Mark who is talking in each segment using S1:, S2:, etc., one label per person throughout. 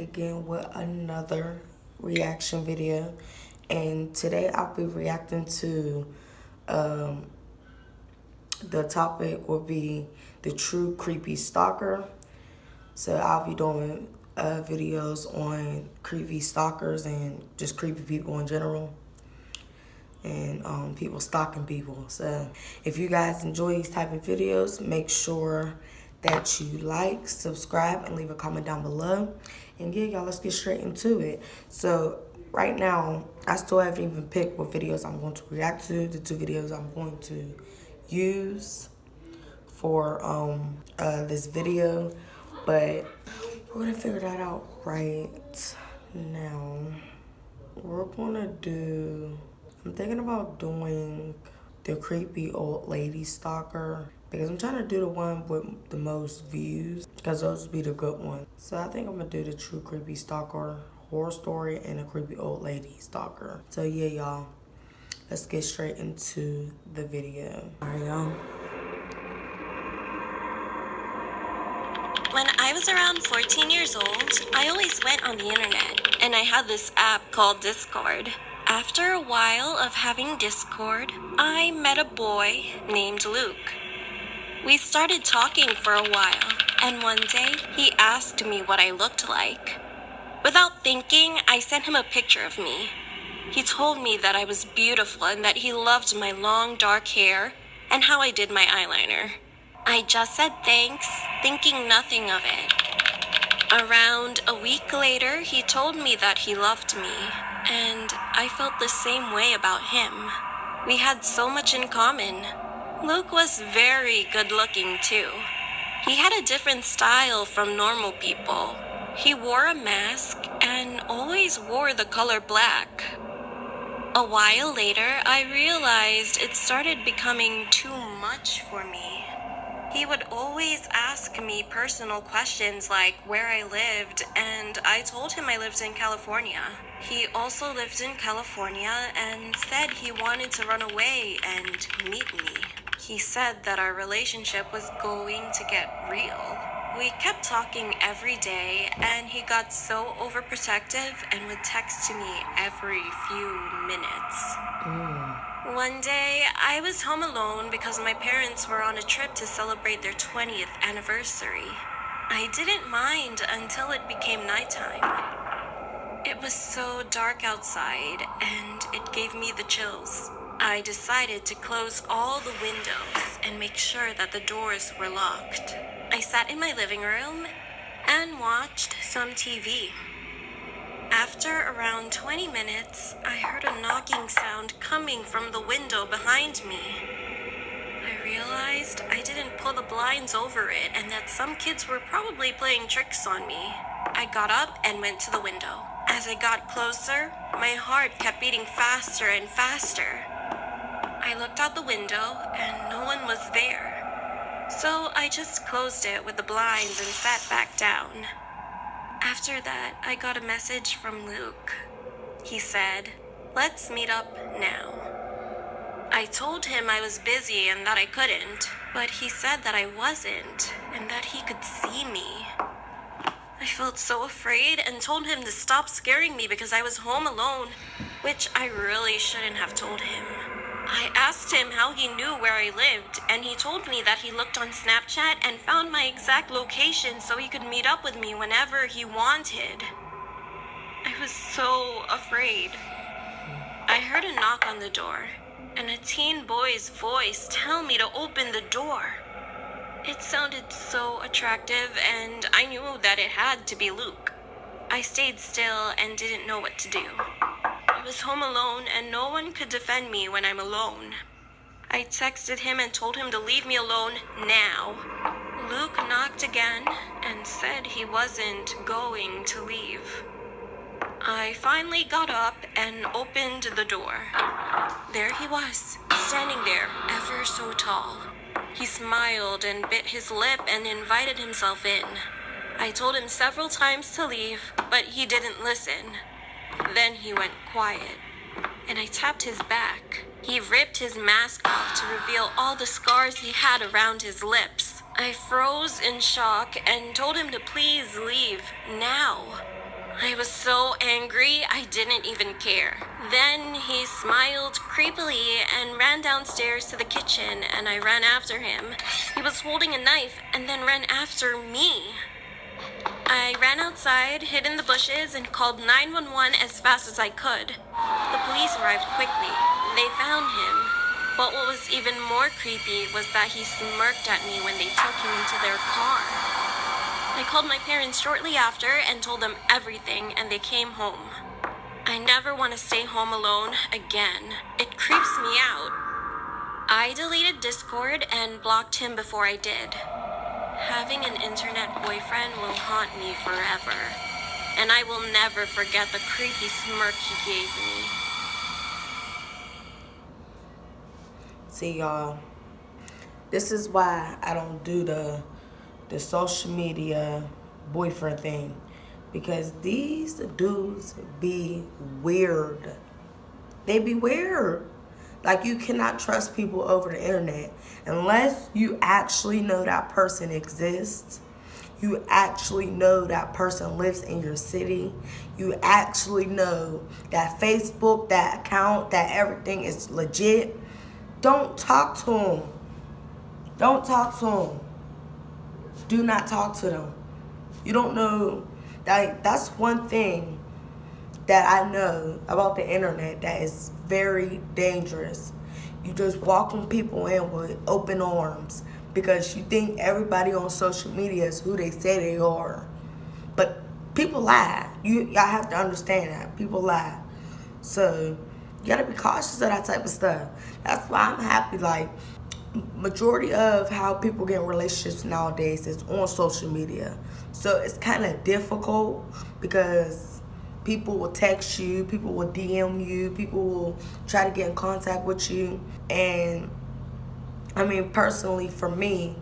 S1: again with another reaction video, and today I'll be reacting to the topic will be the true creepy stalker. So I'll be doing videos on creepy stalkers and just creepy people in general, and people stalking people. So if you guys enjoy these type of videos, make sure that you like, subscribe, and leave a comment down below. And yeah, y'all, let's get straight into it. So right now, I still haven't even picked what videos I'm going to react to, the two videos I'm going to use for this video, but we're gonna figure that out right now. We're gonna do, I'm thinking about doing the creepy old lady stalker, because I'm trying to do the one with the most views, because those would be the good ones. So I think I'm gonna do the true creepy stalker horror story and a creepy old lady stalker. So yeah, y'all, let's get straight into the video. All right, y'all.
S2: When I was around 14 years old, I always went on the internet, and I had this app called Discord. After a while of having Discord, I met a boy named Luke. We started talking for a while, and one day he asked me what I looked like. Without thinking, I sent him a picture of me. He told me that I was beautiful and that he loved my long dark hair and how I did my eyeliner. I just said thanks, thinking nothing of it. Around a week later, he told me that he loved me, and I felt the same way about him. We had so much in common. Luke was very good looking too. He had a different style from normal people. He wore a mask and always wore the color black. A while later, I realized it started becoming too much for me. He would always ask me personal questions like where I lived, and I told him I lived in California. He also lived in California and said he wanted to run away and meet me. He said that our relationship was going to get real. We kept talking every day, and he got so overprotective and would text to me every few minutes. One day, I was home alone because my parents were on a trip to celebrate their 20th anniversary. I didn't mind until it became nighttime. It was so dark outside, and it gave me the chills. I decided to close all the windows and make sure that the doors were locked. I sat in my living room and watched some TV. After around 20 minutes, I heard a knocking sound coming from the window behind me. I realized I didn't pull the blinds over it and that some kids were probably playing tricks on me. I got up and went to the window. As I got closer, my heart kept beating faster and faster. I looked out the window and no one was there. So I just closed it with the blinds and sat back down. After that, I got a message from Luke. He said, "Let's meet up now." I told him I was busy and that I couldn't, but he said that I wasn't and that he could see me. I felt so afraid and told him to stop scaring me because I was home alone, which I really shouldn't have told him. I asked him how he knew where I lived, and he told me that he looked on Snapchat and found my exact location so he could meet up with me whenever he wanted. I was so afraid. I heard a knock on the door, and a teen boy's voice tell me to open the door. It sounded so attractive, and I knew that it had to be Luke. I stayed still and didn't know what to do. I was home alone, and no one could defend me when I'm alone. I texted him and told him to leave me alone now. Luke knocked again and said he wasn't going to leave. I finally got up and opened the door. There he was, standing there, ever so tall. He smiled and bit his lip and invited himself in. I told him several times to leave, but he didn't listen. Then he went quiet, and I tapped his back. He ripped his mask off to reveal all the scars he had around his lips. I froze in shock and told him to please leave now. I was so angry, I didn't even care. Then he smiled creepily and ran downstairs to the kitchen, and I ran after him. He was holding a knife and then ran after me. I ran outside, hid in the bushes, and called 911 as fast as I could. The police arrived quickly. They found him. But what was even more creepy was that he smirked at me when they took him into their car. I called my parents shortly after and told them everything, and they came home. I never want to stay home alone again. It creeps me out. I deleted Discord and blocked him before I did. Having an internet boyfriend will haunt me forever, and I will never forget the creepy smirk he gave me.
S1: See, y'all, this is why I don't do the social media boyfriend thing, because these dudes be weird. They be weird. Like, you cannot trust people over the internet unless you actually know that person exists. You actually know that person lives in your city. You actually know that Facebook, that account, that everything is legit. Don't talk to them. Don't talk to them. Do not talk to them. You don't know. That's one thing that I know about the internet that is very dangerous. You just welcome people in with open arms because you think everybody on social media is who they say they are. But people lie. Y'all have to understand that. People lie. So you gotta be cautious of that type of stuff. That's why I'm happy, like, majority of how people get in relationships nowadays is on social media. So it's kind of difficult because people will text you, people will DM you, people will try to get in contact with you. And I mean, personally, for me,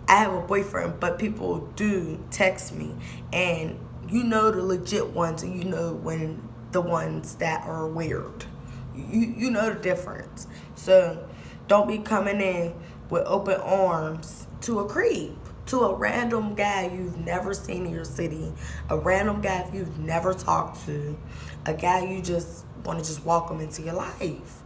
S1: I have a boyfriend, but people do text me, and you know the legit ones, and you know when the ones that are weird. You know the difference. So don't be coming in with open arms to a creep, to a random guy you've never seen in your city, a random guy you've never talked to, a guy you just want to just welcome into your life.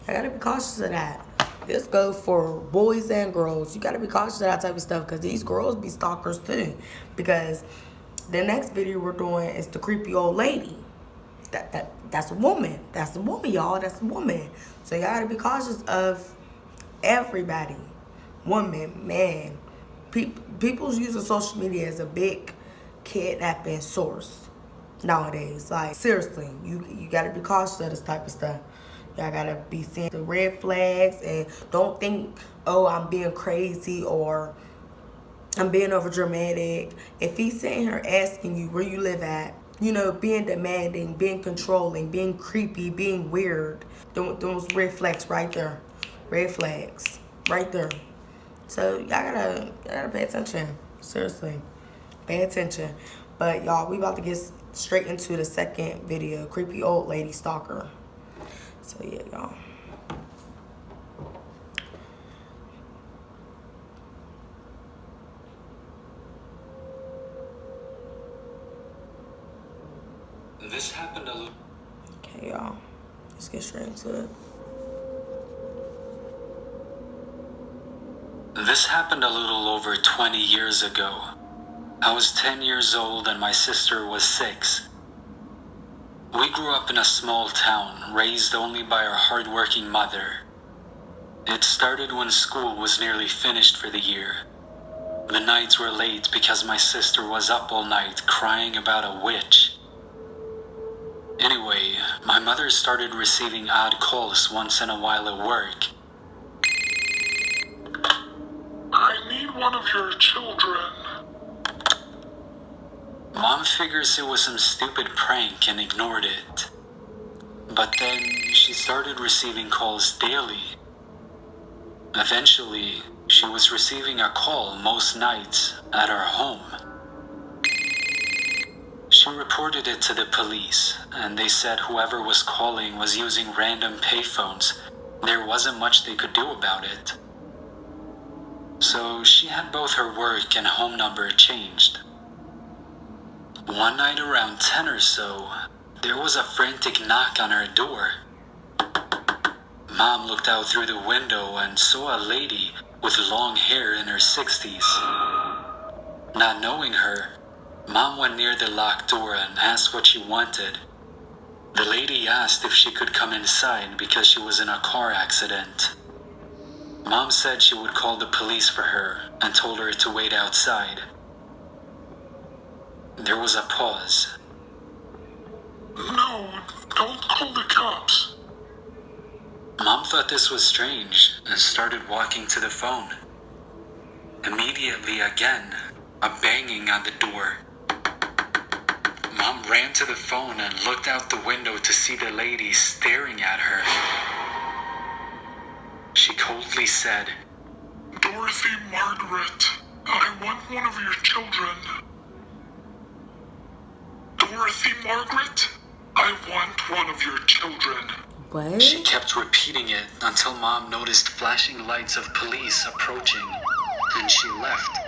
S1: I gotta be cautious of that. This goes for boys and girls. You gotta be cautious of that type of stuff because these girls be stalkers too. Because the next video we're doing is the creepy old lady. That's a woman. That's a woman, y'all. That's a woman. So y'all gotta be cautious of everybody. Woman, man. People's using social media as a big kidnapping source nowadays. Like, seriously, you gotta be cautious of this type of stuff. Y'all gotta be seeing the red flags and don't think, oh, I'm being crazy or I'm being over dramatic. If he's sitting here asking you where you live at, you know, being demanding, being controlling, being creepy, being weird, those red flags right there. Red flags right there. So y'all gotta pay attention. Seriously, pay attention. But y'all, we about to get straight into the second video, creepy old lady stalker. So yeah, y'all.
S3: This happened a little.
S1: Okay, y'all. Let's get straight into it.
S3: This happened a little over 20 years ago. I was 10 years old and my sister was 6. We grew up in a small town, raised only by our hardworking mother. It started when school was nearly finished for the year. The nights were late because my sister was up all night crying about a witch. Anyway, my mother started receiving odd calls once in a while at work.
S4: I need one of your children.
S3: Mom figures it was some stupid prank and ignored it. But then she started receiving calls daily. Eventually, she was receiving a call most nights at our home. She reported it to the police, and they said whoever was calling was using random payphones. There wasn't much they could do about it. So she had both her work and home number changed. One night around 10 or so, there was a frantic knock on her door. Mom looked out through the window and saw a lady with long hair in her 60s. Not knowing her, Mom went near the locked door and asked what she wanted. The lady asked if she could come inside because she was in a car accident. Mom said she would call the police for her and told her to wait outside. There was a pause.
S4: No, don't call the cops.
S3: Mom thought this was strange and started walking to the phone. Immediately again, a banging on the door. Mom ran to the phone and looked out the window to see the lady staring at her. She coldly said,
S4: Dorothy Margaret, I want one of your children. Dorothy Margaret, I want one of your children.
S1: What?
S3: She kept repeating it until Mom noticed flashing lights of police approaching, and she left.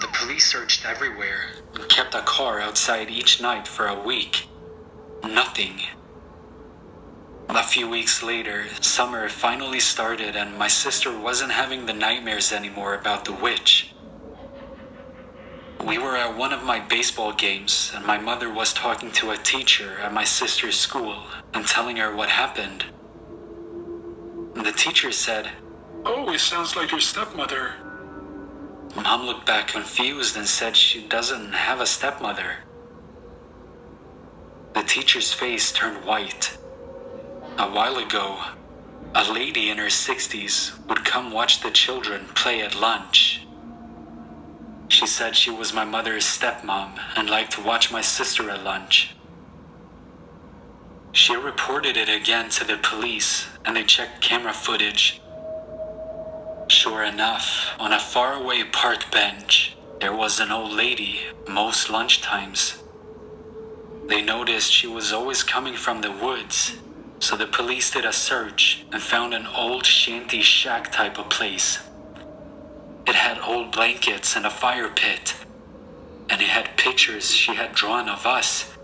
S3: The police searched everywhere and kept a car outside each night for a week. Nothing. A few weeks later, summer finally started and my sister wasn't having the nightmares anymore about the witch. We were at one of my baseball games and my mother was talking to a teacher at my sister's school and telling her what happened. The teacher said,
S4: Oh, it sounds like your stepmother.
S3: Mom looked back confused and said she doesn't have a stepmother. The teacher's face turned white. A while ago, a lady in her 60s would come watch the children play at lunch. She said she was my mother's stepmom and liked to watch my sister at lunch. She reported it again to the police and they checked camera footage. Sure enough, on a faraway park bench, there was an old lady most lunchtimes. They noticed she was always coming from the woods, so the police did a search and found an old shanty shack type of place. It had old blankets and a fire pit, and it had pictures she had drawn of us.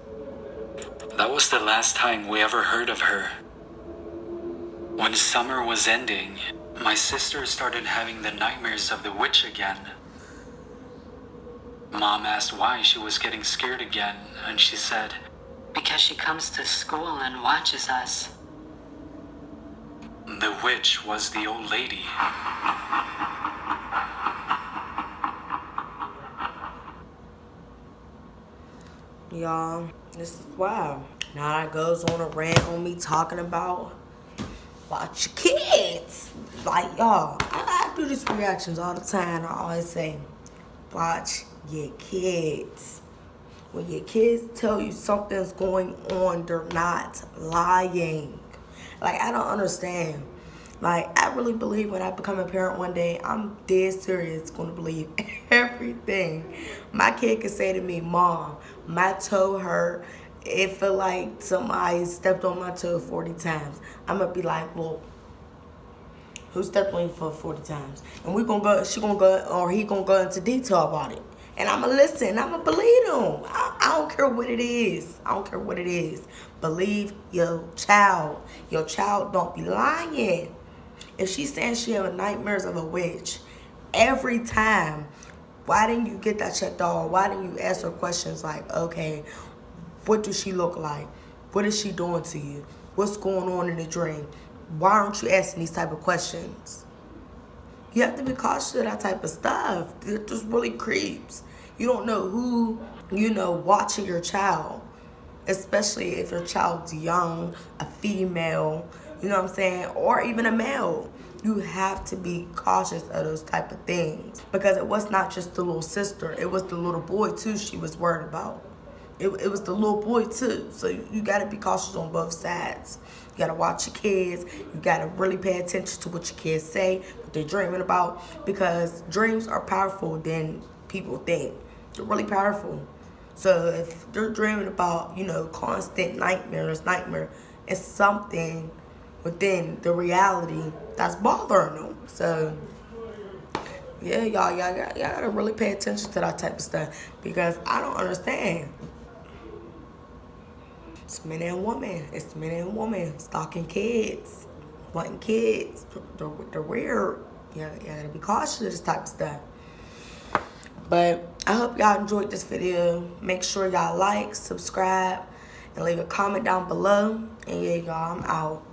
S3: That was the last time we ever heard of her. When summer was ending, my sister started having the nightmares of the witch again. Mom asked why she was getting scared again, and she said,
S5: Because she comes to school and watches us.
S3: The witch was the old lady.
S1: Y'all, this is wild. Now it goes on a rant on me talking about watch your kids. Like, y'all, I do these reactions all the time. I always say, watch your kids. When your kids tell you something's going on, they're not lying. Like, I don't understand. Like, I really believe when I become a parent one day, I'm dead serious going to believe everything my kid can say to me. Mom, my toe hurt. It feel like somebody stepped on my toe 40 times. I'm going to be like, well, who stepped on you for 40 times? And he going to go into detail about it. And I'm going to listen. I'm going to believe him. I don't care what it is. I don't care what it is. Believe your child. Your child don't be lying. If she's saying she have nightmares of a witch every time, why didn't you get that checked off? Why didn't you ask her questions like, okay, what does she look like? What is she doing to you? What's going on in the dream? Why aren't you asking these type of questions? You have to be cautious of that type of stuff. It just really creeps. You don't know who, watching your child. Especially if your child's young, a female, you know what I'm saying? Or even a male. You have to be cautious of those type of things. Because it was not just the little sister. It was the little boy, too, she was worried about. It was the little boy, too. So you got to be cautious on both sides. You got to watch your kids. You got to really pay attention to what your kids say, what they're dreaming about. Because dreams are powerful than people think. They're really powerful. So if they're dreaming about, constant nightmares, it's something within the reality that's bothering them. So Yeah, y'all gotta really pay attention to that type of stuff because I don't understand. It's men and women. It's men and women stalking kids, wanting kids. They're weird. You gotta be cautious of this type of stuff. But I hope y'all enjoyed this video. Make sure y'all like, subscribe, and leave a comment down below. And yeah, y'all, I'm out.